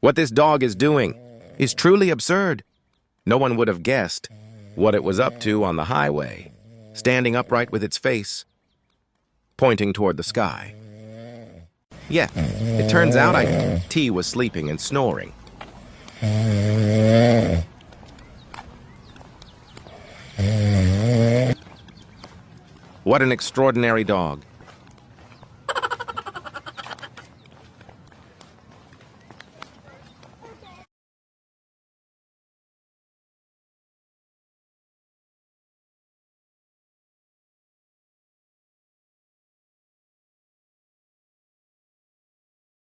What this dog is doing is truly absurd. No one would have guessed what it was up to on the highway, standing upright with its face pointing toward the sky. Yeah, it turns out T was sleeping and snoring. What an extraordinary dog.